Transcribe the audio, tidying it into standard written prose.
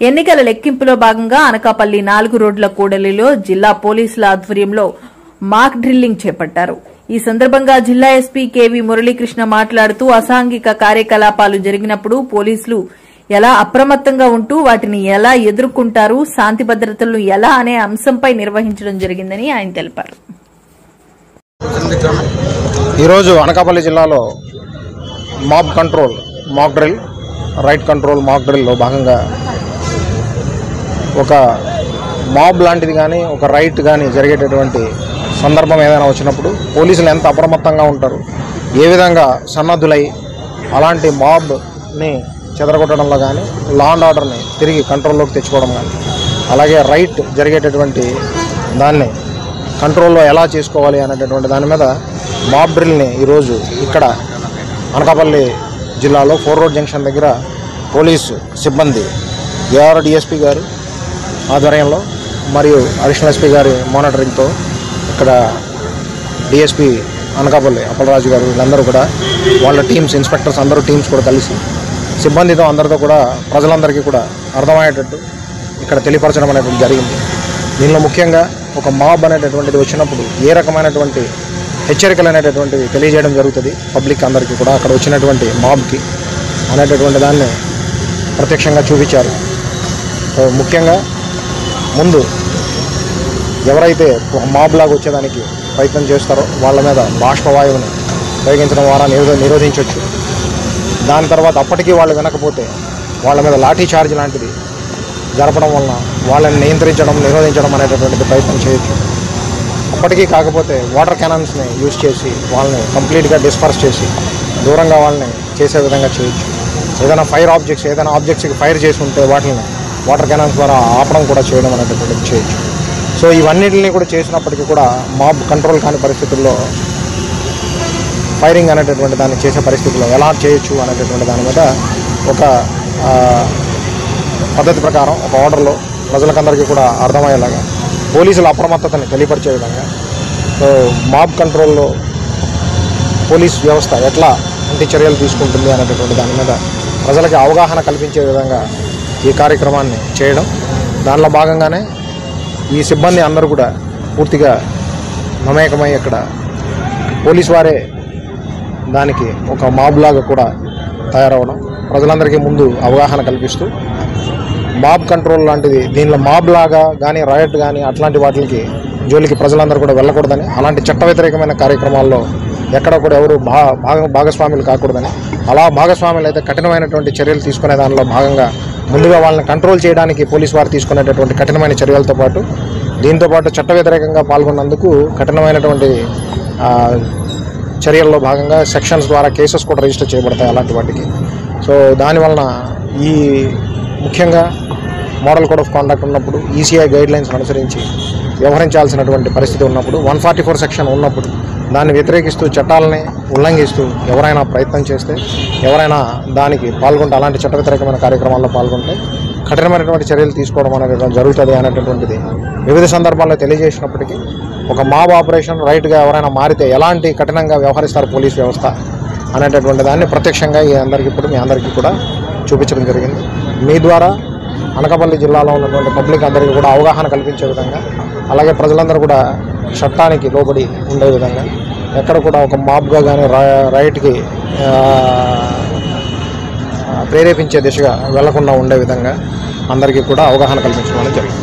ఎన్నికల లెక్కింపులో భాగంగా అనకాపల్లి 4 రోడ్ల కూడలిలో జిల్లా పోలీసుల ఆధ్వర్యంలో మాక్ డ్రిల్లింగ్ చేపట్టారు. ఈ సందర్భంగా జిల్లా ఎస్పీ కేవీ మురళీకృష్ణ మాట్లాడుతూ అసాంఘిక కార్యకలాపాలు జరిగినప్పుడు పోలీసులు ఎలా అప్రమత్తంగా ఉంటూ వాటిని ఎలా ఎదుర్కొంటారు, శాంతి భద్రతలను ఎలా అనే అంశంపై నిర్వహించడం జరిగిందని ఆయన తెలిపారు. ఈరోజు అనకాపల్లి జిల్లాలో mob control mock drill, riot control mock డ్రిల్లో భాగంగా ఒక మాబ్ లాంటిది కానీ ఒక రైట్ కానీ జరిగేటటువంటి సందర్భం ఏదైనా వచ్చినప్పుడు పోలీసులు ఎంత అప్రమత్తంగా ఉంటారు, ఏ విధంగా సన్నద్ధులై అలాంటి మాబ్ని చెదరగొట్టడంలో కానీ లా అండ్ ఆర్డర్ని తిరిగి కంట్రోల్లోకి తెచ్చుకోవడం కానీ, అలాగే రైట్ జరిగేటటువంటి దాన్ని కంట్రోల్లో ఎలా చేసుకోవాలి అనేటటువంటి దాని మీద మాబ్ డ్రిల్ని ఈరోజు ఇక్కడ అనకాపల్లి జిల్లాలో 4 రోడ్ జంక్షన్ దగ్గర పోలీసు సిబ్బంది ఏఆర్ డిఎస్పీ గారు ఆధ్వర్యంలో మరియు అడిషనల్ ఎస్పీ గారి మానిటరింగ్తో ఇక్కడ డిఎస్పీ అనకాపల్లి అప్పలరాజు గారు వీళ్ళందరూ కూడా వాళ్ళ టీమ్స్, ఇన్స్పెక్టర్స్ అందరూ టీమ్స్ కూడా కలిసి సిబ్బందితో అందరితో కూడా ప్రజలందరికీ కూడా అర్థమయ్యేటట్టు ఇక్కడ తెలియపరచడం అనేటువంటి జరిగింది. దీనిలో ముఖ్యంగా ఒక మాబ్ అనేటటువంటిది వచ్చినప్పుడు ఏ రకమైనటువంటి హెచ్చరికలు అనేటటువంటివి తెలియజేయడం జరుగుతుంది పబ్లిక్ అందరికీ కూడా. అక్కడ వచ్చినటువంటి మాబ్కి అనేటటువంటి దాన్ని ప్రత్యక్షంగా చూపించారు. ముఖ్యంగా ముందు ఎవరైతే ఒక మాబ్ లాగా వచ్చేదానికి ప్రయత్నం చేస్తారో వాళ్ళ మీద బాష్పవాయువుని ప్రయోగించడం ద్వారా నిరోధించవచ్చు. దాని తర్వాత అప్పటికీ వాళ్ళు వినకపోతే వాళ్ళ మీద లాఠీ చార్జ్ లాంటిది జరపడం వలన వాళ్ళని నిరోధించడం అనేటటువంటిది ప్రయత్నం చేయొచ్చు. అప్పటికీ కాకపోతే వాటర్ క్యానన్స్ని యూజ్ చేసి వాళ్ళని కంప్లీట్గా డిస్పర్స్ చేసి దూరంగా వాళ్ళని చేసే విధంగా చేయొచ్చు. ఏదైనా ఆబ్జెక్ట్స్కి ఫైర్ చేసి ఉంటే వాటిని వాటర్ క్యానన్స్ ద్వారా ఆపడం కూడా చేయడం అనేటటువంటిది చేయొచ్చు. సో ఇవన్నిటిని కూడా చేసినప్పటికీ కూడా మాబ్ కంట్రోల్ కాని పరిస్థితుల్లో ఫైరింగ్ అనేటటువంటి దాన్ని చేసే పరిస్థితుల్లో ఎలా చేయొచ్చు అనేటటువంటి దాని మీద ఒక పద్ధతి ప్రకారం ఒక ఆర్డర్లో ప్రజలకందరికీ కూడా అర్థమయ్యేలాగా పోలీసుల అప్రమత్తతని తెలియపరిచే విధంగా, సో మాబ్ కంట్రోల్లో పోలీస్ వ్యవస్థ ఎట్లా ఇంటి చర్యలు తీసుకుంటుంది అనేటటువంటి దాని మీద ప్రజలకి అవగాహన కల్పించే విధంగా ఈ కార్యక్రమాన్ని చేయడం. దానిలో భాగంగానే ఈ సిబ్బంది అందరూ కూడా పూర్తిగా మమేకమై ఇక్కడ పోలీసు వారే దానికి ఒక మాబ్ లాగా కూడా తయారవడం, ప్రజలందరికీ ముందు అవగాహన కల్పిస్తూ మాబ్ కంట్రోల్ లాంటిది దీనిలో మాబ్ లాగా కానీ రాయట్ కానీ అట్లాంటి వాటికి జోలికి ప్రజలందరూ కూడా వెళ్ళకూడదని, అలాంటి చట్ట వ్యతిరేకమైన కార్యక్రమాల్లో ఎక్కడ కూడా ఎవరు భాగస్వాములు కాకూడదని, అలా భాగస్వాములు అయితే కఠినమైనటువంటి చర్యలు తీసుకునే దానిలో భాగంగా ముందుగా వాళ్ళని కంట్రోల్ చేయడానికి పోలీసు వారు తీసుకునేటటువంటి కఠినమైన చర్యలతో పాటు దీంతోపాటు చట్ట వ్యతిరేకంగా పాల్గొన్నందుకు కఠినమైనటువంటి చర్యల్లో భాగంగా సెక్షన్స్ ద్వారా కేసెస్ కూడా రిజిస్టర్ చేయబడతాయి అలాంటి వాటికి. సో దానివలన ఈ ముఖ్యంగా మోడల్ కోడ్ ఆఫ్ కాండక్ట్ ఉన్నప్పుడు, ఈసీఐ గైడ్లైన్స్ అనుసరించి వ్యవహరించాల్సినటువంటి పరిస్థితి ఉన్నప్పుడు, 144 సెక్షన్ ఉన్నప్పుడు దాన్ని వ్యతిరేకిస్తూ చట్టాలని ఉల్లంఘిస్తూ ఎవరైనా ప్రయత్నం చేస్తే, ఎవరైనా దానికి పాల్గొంటే, అలాంటి చట్ట వ్యతిరేకమైన కార్యక్రమాల్లో పాల్గొంటే కఠినమైనటువంటి చర్యలు తీసుకోవడం అనేది జరుగుతుంది అనేటటువంటిది వివిధ సందర్భాల్లో తెలియజేసినప్పటికీ ఒక మాబ్ ఆపరేషన్ రైట్గా ఎవరైనా మారితే ఎలాంటి కఠినంగా వ్యవహరిస్తారు పోలీస్ వ్యవస్థ అనేటటువంటి దాన్ని ప్రత్యక్షంగా మీ అందరికీ కూడా చూపించడం జరిగింది. మీ ద్వారా అనకాపల్లి జిల్లాలో ఉన్నటువంటి పబ్లిక్ అందరికీ కూడా అవగాహన కల్పించే విధంగా, అలాగే ప్రజలందరూ కూడా చట్టానికి లోబడి ఉండే విధంగా, ఎక్కడ కూడా ఒక మాబ్గా కానీ రైట్కి ప్రేరేపించే దిశగా వెళ్లకుండా ఉండే విధంగా అందరికీ కూడా అవగాహన కల్పించడం అనేది జరిగింది.